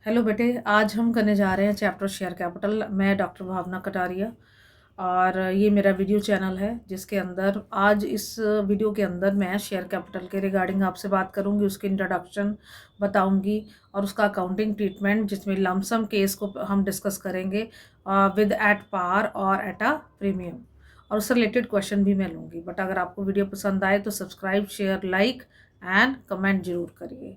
Hello बेटे, आज हम करने जा रहे हैं चैप्टर शेयर कैपिटल। मैं डॉक्टर भावना कटारिया और ये मेरा वीडियो चैनल है जिसके अंदर आज इस वीडियो के अंदर मैं शेयर कैपिटल के रिगार्डिंग आपसे बात करूंगी, उसकी इंट्रोडक्शन बताऊंगी और उसका अकाउंटिंग ट्रीटमेंट जिसमें लमसम केस को हम डिस्कस करेंगे विद एट पार और एट अ प्रीमियम, और उससे रिलेटेड क्वेश्चन भी मैं लूँगी। बट अगर आपको वीडियो पसंद आए तो subscribe, share, like and comment जरूर करिए।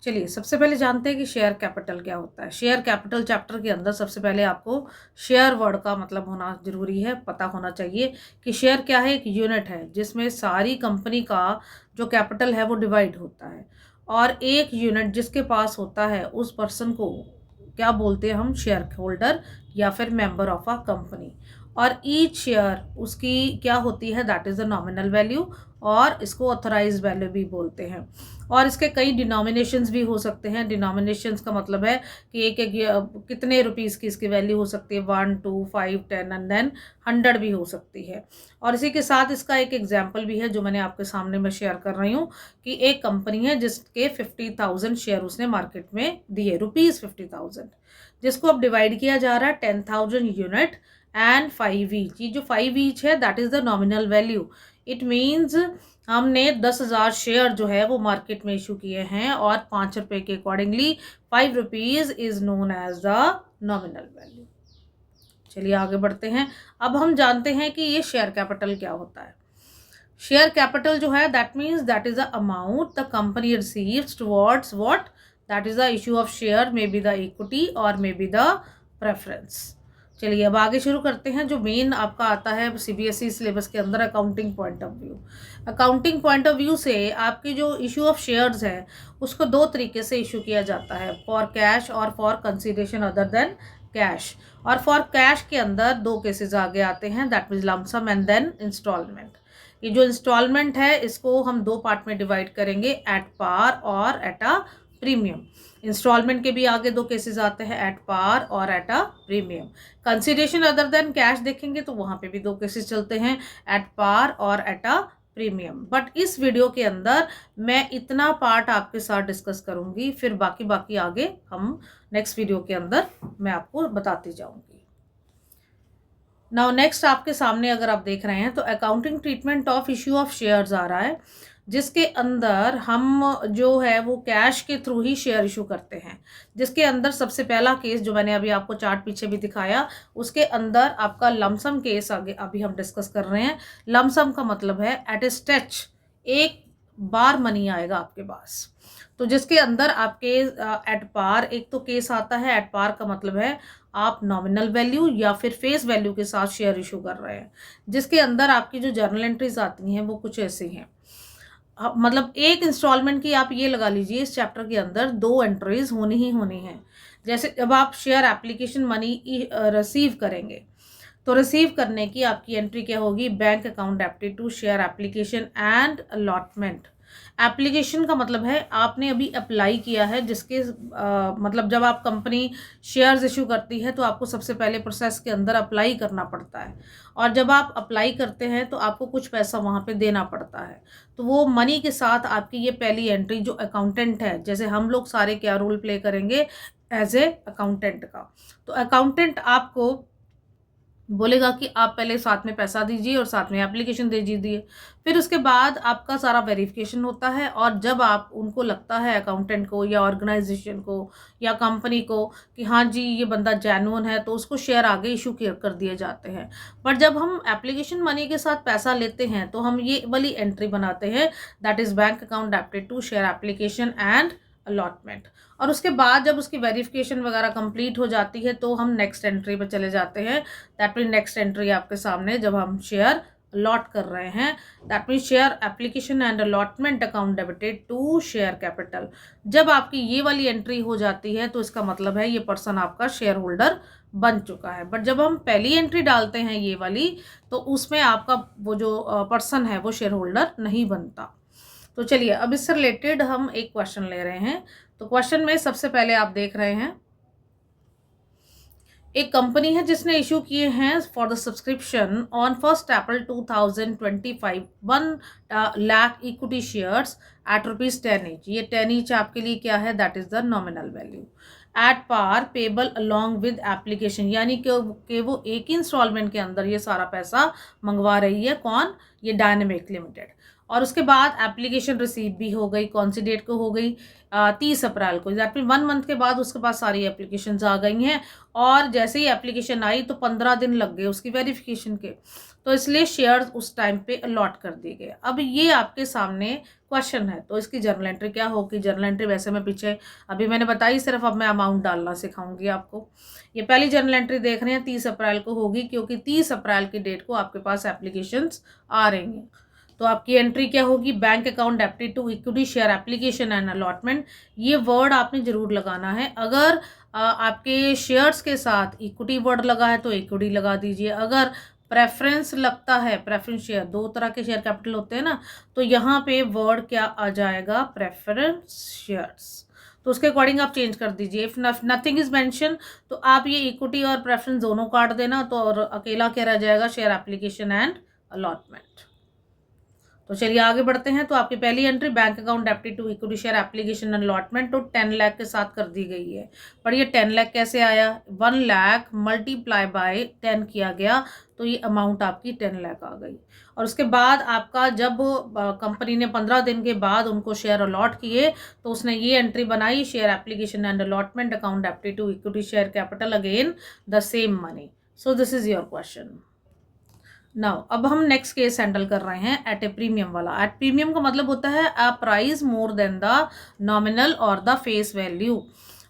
चलिए, सबसे पहले जानते हैं कि शेयर कैपिटल क्या होता है। शेयर कैपिटल चैप्टर के अंदर सबसे पहले आपको शेयर वर्ड का मतलब होना जरूरी है, पता होना चाहिए कि शेयर क्या है। एक यूनिट है जिसमें सारी कंपनी का जो कैपिटल है वो डिवाइड होता है, और एक यूनिट जिसके पास होता है उस पर्सन को क्या बोलते हैं हम, शेयर होल्डर या फिर मेंबर ऑफ अ कंपनी। और ईच शेयर उसकी क्या होती है, that is the nominal value, और इसको ऑथराइज वैल्यू भी बोलते हैं। और इसके कई डिनोमिनेशंस भी हो सकते हैं। डिनोमिनेशंस का मतलब है कि एक एक कितने रुपीस की इसकी वैल्यू हो सकती है, 1, 2, 5, 10 एंड देन 100 भी हो सकती है। और इसी के साथ इसका एक एग्जाम्पल भी है जो मैंने आपके सामने में शेयर कर रही हूँ कि एक कंपनी है जिसके 50,000 शेयर उसने मार्केट में दिए, ₹50,000, जिसको अब डिवाइड किया जा रहा है 10,000 यूनिट एंड 5 ईच। ये जो 5 ईच है that is the nominal value. It means हमने 10,000 शेयर जो है वो मार्केट में इशू किए हैं और ₹5 के accordingly 5 rupees is known as the nominal value. चलिए आगे बढ़ते हैं। अब हम जानते हैं कि ये शेयर कैपिटल क्या होता है। शेयर कैपिटल जो है that means that is the amount the company receives towards what, that is the issue of share, may be the equity और मे बी द प्रेफरेंस। चलिए अब आगे शुरू करते हैं। जो मेन आपका आता है सीबीएसई सिलेबस के अंदर accounting point of view. Accounting point of view से आपकी जो इशू ऑफ शेयर्स है उसको दो तरीके से इशू किया जाता है, फॉर कैश और for consideration other than cash. और फॉर कैश के अंदर दो केसेस आगे आते हैं, that means lump sum and then installment. ये जो इंस्टॉलमेंट है इसको हम दो पार्ट में डिवाइड करेंगे, एट पार और एट अ प्रीमियम। इंस्टॉलमेंट के भी आगे दो केसेस आते हैं, एट पार और at a premium. Consideration other than cash देखेंगे तो वहां पे भी दो केसेस चलते हैं, एट पार और एट अ प्रीमियम। बट इस वीडियो के अंदर मैं इतना पार्ट आपके साथ डिस्कस करूंगी, फिर बाकी बाकी आगे हम नेक्स्ट वीडियो के अंदर मैं आपको बताती जाऊंगी। नाउ नेक्स्ट आपके सामने अगर आप देख रहे हैं तो accounting treatment of issue of shares आ रहा है, जिसके अंदर हम जो है वो कैश के थ्रू ही शेयर इशू करते हैं। जिसके अंदर सबसे पहला केस जो मैंने अभी आपको चार्ट पीछे भी दिखाया, उसके अंदर आपका लमसम केस आगे अभी हम डिस्कस कर रहे हैं। लमसम का मतलब है एट ए स्ट्रेच एक बार मनी आएगा आपके पास। तो जिसके अंदर आपके एट पार एक तो केस आता है, एट पार का मतलब है आप नॉमिनल वैल्यू या फिर फेस वैल्यू के साथ शेयर इशू कर रहे हैं, जिसके अंदर आपकी जो जर्नल एंट्रीज आती हैं वो कुछ ऐसी हैं। मतलब एक इंस्टॉलमेंट की आप ये लगा लीजिए इस चैप्टर के अंदर दो एंट्रीज होनी ही होनी है। जैसे जब आप शेयर एप्लीकेशन मनी रिसीव करेंगे तो रिसीव करने की आपकी एंट्री क्या होगी, bank account debited to share application and allotment. Application का मतलब है आपने अभी अप्लाई किया है, जिसके मतलब जब आप कंपनी शेयर्स इशू करती है तो आपको सबसे पहले प्रोसेस के अंदर अप्लाई करना पड़ता है, और जब आप अप्लाई करते हैं तो आपको कुछ पैसा वहाँ पे देना पड़ता है। तो वो मनी के साथ आपकी ये पहली एंट्री जो अकाउंटेंट है, जैसे हम लोग सारे क्या रोल प्ले करेंगे एज ए अकाउंटेंट का, तो अकाउंटेंट आपको बोलेगा कि आप पहले साथ में पैसा दीजिए और साथ में एप्लीकेशन दे दीजिए। फिर उसके बाद आपका सारा वेरिफिकेशन होता है, और जब आप उनको लगता है अकाउंटेंट को या ऑर्गेनाइजेशन को या कंपनी को कि हाँ जी ये बंदा जेन्युइन है, तो उसको शेयर आगे इशू कर दिए जाते हैं। पर जब हम एप्लीकेशन मनी के साथ पैसा लेते हैं तो हम ये वाली एंट्री बनाते हैं, that is bank account debited to share application and allotment. और उसके बाद जब उसकी वेरिफिकेशन वगैरह कंप्लीट हो जाती है तो हम नेक्स्ट एंट्री पर चले जाते हैं। दैट मीन नेक्स्ट एंट्री आपके सामने जब हम शेयर अलॉट कर रहे हैं, that mean share application and allotment account debited to share capital. जब आपकी ये वाली एंट्री हो जाती है तो इसका मतलब है ये पर्सन आपका शेयर होल्डर बन चुका है। बट जब हम पहली एंट्री डालते हैं ये वाली, तो उसमें आपका वो जो पर्सन है वो शेयर होल्डर नहीं बनता। तो चलिए अब इससे रिलेटेड हम एक क्वेश्चन ले रहे हैं। तो क्वेश्चन में सबसे पहले आप देख रहे हैं एक कंपनी है जिसने इशू किए हैं for the subscription on 1 April 2025 1 lakh equity shares at ₹10 each. ये 10 ईच आपके लिए क्या है, that is the nominal value. At par payable along with application, यानी कि वो एक ही इंस्टॉलमेंट के अंदर ये सारा पैसा मंगवा रही है। कौन? ये डायनेमिक लिमिटेड। और उसके बाद एप्लीकेशन रिसीव भी हो गई। कौन सी डेट को हो गई? 30 अप्रैल को। दैट मीन 1 मंथ के बाद उसके पास सारी एप्लीकेशन आ गई हैं। और जैसे ही एप्लीकेशन आई तो 15 दिन लग गए उसकी वेरिफिकेशन के, तो इसलिए शेयर्स उस टाइम पे अलॉट कर दिए गए। अब ये आपके सामने क्वेश्चन है, तो इसकी जर्नल एंट्री क्या होगी? जर्नल एंट्री वैसे मैं पीछे अभी मैंने बताई, सिर्फ अब मैं अमाउंट डालना सिखाऊंगी आपको। ये पहली जर्नल एंट्री देख रहे हैं 30 अप्रैल को होगी, क्योंकि 30 अप्रैल की डेट को आपके पास एप्लीकेशंस आ रही हैं। तो आपकी एंट्री क्या होगी? Bank account debited to equity share application and allotment. ये वर्ड आपने जरूर लगाना है। अगर आपके शेयर्स के साथ इक्विटी वर्ड लगा है तो इक्विटी लगा दीजिए। अगर प्रेफरेंस लगता है, प्रेफरेंस शेयर, दो तरह के शेयर कैपिटल होते हैं ना, तो यहाँ पे वर्ड क्या आ जाएगा? Preference shares. तो उसके अकॉर्डिंग आप चेंज कर दीजिए। इफ नथिंग इज मेंशन तो आप ये इक्विटी और प्रेफरेंस दोनों काट देना, तो और अकेला क्या रह जाएगा? Share application and allotment. तो चलिए आगे बढ़ते हैं। तो आपकी पहली entry bank account debited to equity share application allotment तो 10 लाख के साथ कर दी गई है। पर ये 10 लाख कैसे आया? 1 लाख मल्टीप्लाई बाय 10 किया गया, तो ये अमाउंट आपकी 10 लाख आ गई। और उसके बाद आपका जब कंपनी ने 15 दिन के बाद उनको शेयर अलॉट किए, तो उसने ये एंट्री बनाई, share application and allotment account debited to equity share capital again the same money. So this is your question. Now अब हम नेक्स्ट केस हैंडल कर रहे हैं एट ए प्रीमियम वाला। एट प्रीमियम का मतलब होता है a price more than the nominal और द फेस वैल्यू।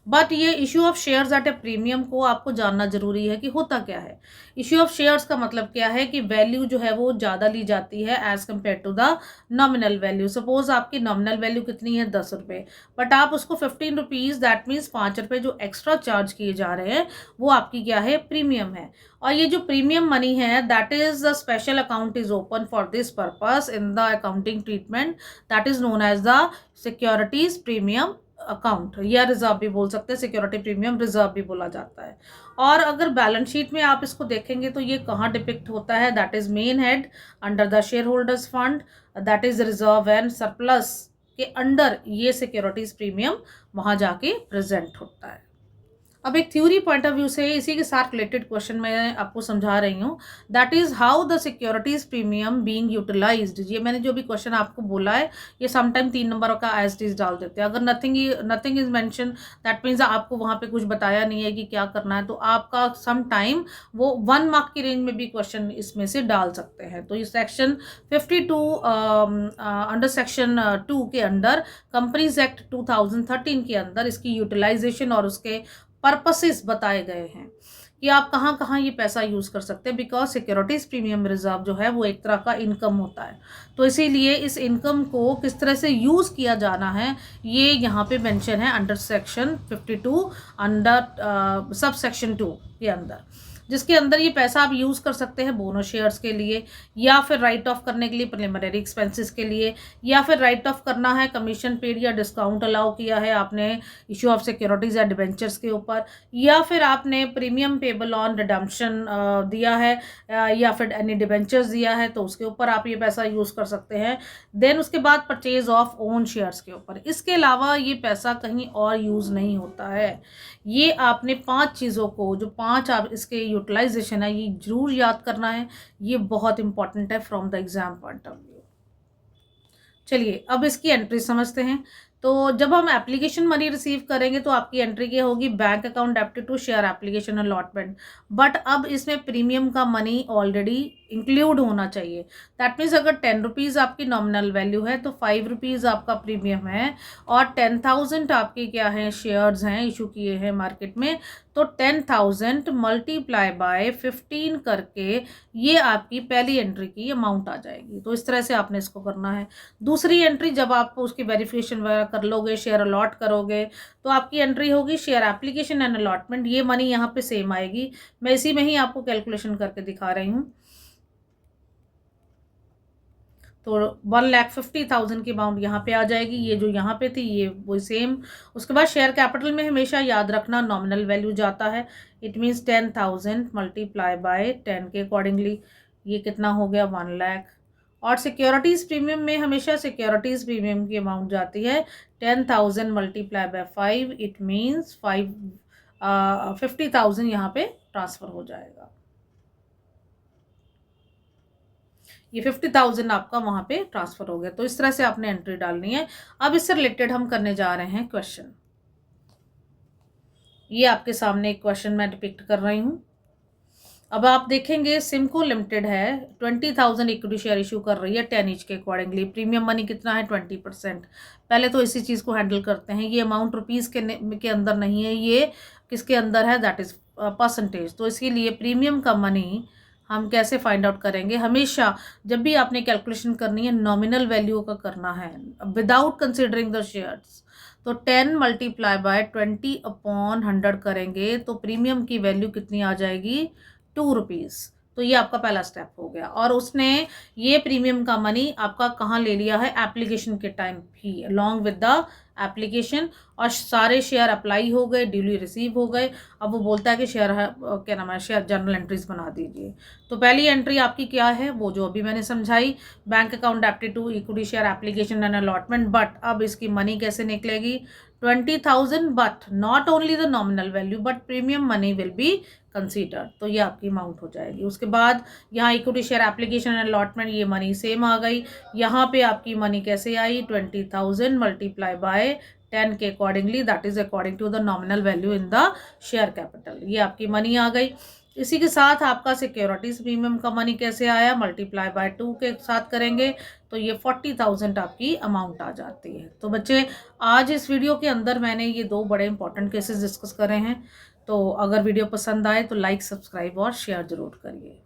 बट ये issue of shares at a premium को आपको जानना जरूरी है कि होता क्या है। इश्यू ऑफ शेयर्स का मतलब क्या है कि वैल्यू जो है वो ज़्यादा ली जाती है as compare to the nominal value. Suppose आपकी नॉमिनल वैल्यू कितनी है? 10 रुपये, बट आप उसको 15 रुपीज़, दैट मीन्स 5 रुपये जो एक्स्ट्रा चार्ज किए जा रहे हैं, वो आपकी क्या है? प्रीमियम है। और ये जो प्रीमियम मनी है, that is the special account is open for this purpose in the accounting treatment, that is known as the securities premium account, या रिजर्व भी बोल सकते हैं। सिक्योरिटी प्रीमियम रिजर्व भी बोला जाता है। और अगर बैलेंस शीट में आप इसको देखेंगे तो ये कहाँ डिपिक्ट होता है? That is main head under the share holders fund, that is reserve and surplus के अंडर ये सिक्योरिटीज प्रीमियम वहां जाके प्रेजेंट होता है। अब एक थ्योरी पॉइंट ऑफ व्यू से इसी के साथ रिलेटेड क्वेश्चन मैं आपको समझा रही हूँ। That is how the securities premium being utilised. ये मैंने जो भी क्वेश्चन आपको बोला है, ये समटाइम 3 नंबर का एज इट इज डाल देते हैं। अगर nothing is mention, that means आपको वहाँ पे कुछ बताया नहीं है कि क्या करना है, तो आपका सम टाइम वो 1 मार्क की रेंज में भी क्वेश्चन इसमें से डाल सकते हैं। तो ये सेक्शन 52 अंडर सेक्शन 2 के अंदर कंपनीज एक्ट 2013 के अंदर इसकी यूटिलाइजेशन और उसके पर्पसेस बताए गए हैं कि आप कहाँ कहाँ ये पैसा यूज़ कर सकते हैं। बिकॉज सिक्योरिटीज प्रीमियम रिजर्व जो है वो एक तरह का इनकम होता है, तो इसीलिए इस इनकम को किस तरह से यूज़ किया जाना है ये यहाँ पे मेंशन है under section 52 under sub section 2 के अंदर, जिसके अंदर ये पैसा आप यूज़ कर सकते हैं बोनस शेयर्स के लिए, या फिर राइट ऑफ करने के लिए प्रिलिमिनरी एक्सपेंसेस के लिए, या फिर राइट ऑफ करना है कमीशन पेड या डिस्काउंट अलाउ किया है आपने इशू ऑफ सिक्योरिटीज या डिबेंचर्स के ऊपर, या फिर आपने प्रीमियम पेबल ऑन रिडम्पशन दिया है, या फिर एनी डिबेंचर्स दिया है, तो उसके ऊपर आप ये पैसा यूज़ कर सकते हैं। देन उसके बाद परचेज ऑफ ओन शेयर्स के ऊपर। इसके अलावा ये पैसा कहीं और यूज़ नहीं होता है। ये आपने 5 चीज़ों को, जो 5 आप इसके यूटिलाइजेशन है, ये जरूर याद करना है। ये बहुत इंपॉर्टेंट है from the exam point of view. चलिए अब इसकी एंट्री समझते हैं। तो जब हम एप्लीकेशन मनी रिसीव करेंगे तो आपकी एंट्री क्या होगी? Bank account debited to share application allotment. But अब इसमें प्रीमियम का मनी ऑलरेडी इंक्लूड होना चाहिए। दैट मीन्स अगर 10 रुपीज़ आपकी नॉमिनल वैल्यू है तो 5 रुपीज़ आपका प्रीमियम है, और 10,000 आपके क्या हैं? शेयर्स हैं, इशू किए हैं मार्केट में। तो 10,000 मल्टीप्लाई बाय 15 करके ये आपकी पहली एंट्री की अमाउंट आ जाएगी। तो इस तरह से आपने इसको करना है। दूसरी एंट्री जब आप उसकी वेरिफिकेशन वगैरह कर लोगे, शेयर अलॉट करोगे, तो आपकी एंट्री होगी शेयर एप्लीकेशन एंड अलॉटमेंट। ये मनी यहाँ पे सेम आएगी। मैं इसी में ही आपको कैलकुलेशन करके दिखा रही हूँ। तो 1,50,000 की अमाउंट यहाँ पे आ जाएगी। ये जो यहाँ पे थी ये वो सेम। उसके बाद शेयर कैपिटल में हमेशा याद रखना नॉमिनल वैल्यू जाता है। इट मीन्स 10,000 मल्टीप्लाई बाय 10 के अकॉर्डिंगली ये कितना हो गया? 1 लाख। और सिक्योरिटीज़ प्रीमियम में हमेशा सिक्योरिटीज़ प्रीमियम की अमाउंट जाती है 10,000 मल्टीप्लाई बाय 5, इट मीन्स 50,000 यहाँ पे ट्रांसफ़र हो जाएगा। ये 50,000 आपका वहाँ पे ट्रांसफ़र हो गया। तो इस तरह से आपने एंट्री डालनी है। अब इससे रिलेटेड हम करने जा रहे हैं क्वेश्चन। ये आपके सामने एक क्वेश्चन मैं डिपिक्ट कर रही हूँ। अब आप देखेंगे सिमको लिमिटेड है 20,000 इक्विटी शेयर इशू कर रही है 10 ईच के अकॉर्डिंगली। प्रीमियम मनी कितना है 20%। पहले तो इसी चीज़ को हैंडल करते हैं। ये अमाउंट रुपीज़ के अंदर नहीं है, ये किसके अंदर है, दैट इज़ परसेंटेज। तो इसके लिए प्रीमियम का मनी हम कैसे फाइंड आउट करेंगे, हमेशा जब भी आपने कैलकुलेशन करनी है नॉमिनल वैल्यू का करना है विदाउट कंसिडरिंग द शेयर्स। तो 10 मल्टीप्लाई बाय 20/100 करेंगे तो प्रीमियम की वैल्यू कितनी आ जाएगी, 2 रुपीज़। तो ये आपका पहला स्टेप हो गया। और उसने ये प्रीमियम का मनी आपका कहाँ ले लिया है, एप्लीकेशन के time he, along with the application. और सारे शेयर अप्लाई हो गए, ड्यूली रिसीव हो गए। अब वो बोलता है कि शेयर क्या नाम है, शेयर जर्नल एंट्रीज बना दीजिए। तो पहली एंट्री आपकी क्या है, वो जो अभी मैंने समझाई, bank account debited to equity share application and allotment. But अब इसकी मनी कैसे निकलेगी, 20,000, but not only the nominal value but premium money will be consider. तो ये आपकी अमाउंट हो जाएगी। उसके बाद यहाँ equity share application and allotment, ये मनी सेम आ गई। यहाँ पे आपकी मनी कैसे आई, 20,000 मल्टीप्लाई बाय 10 के accordingly, that is according to the nominal value in the share capital. ये आपकी मनी आ गई। इसी के साथ आपका सिक्योरिटीज प्रीमियम का मनी कैसे आया, मल्टीप्लाई बाय 2 के साथ करेंगे तो ये 40,000 आपकी अमाउंट आ जाती है। तो बच्चे, आज इस वीडियो के अंदर मैंने ये 2 बड़े इंपॉर्टेंट केसेस डिस्कस करे हैं। तो अगर वीडियो पसंद आए तो लाइक, सब्सक्राइब और शेयर ज़रूर करिए।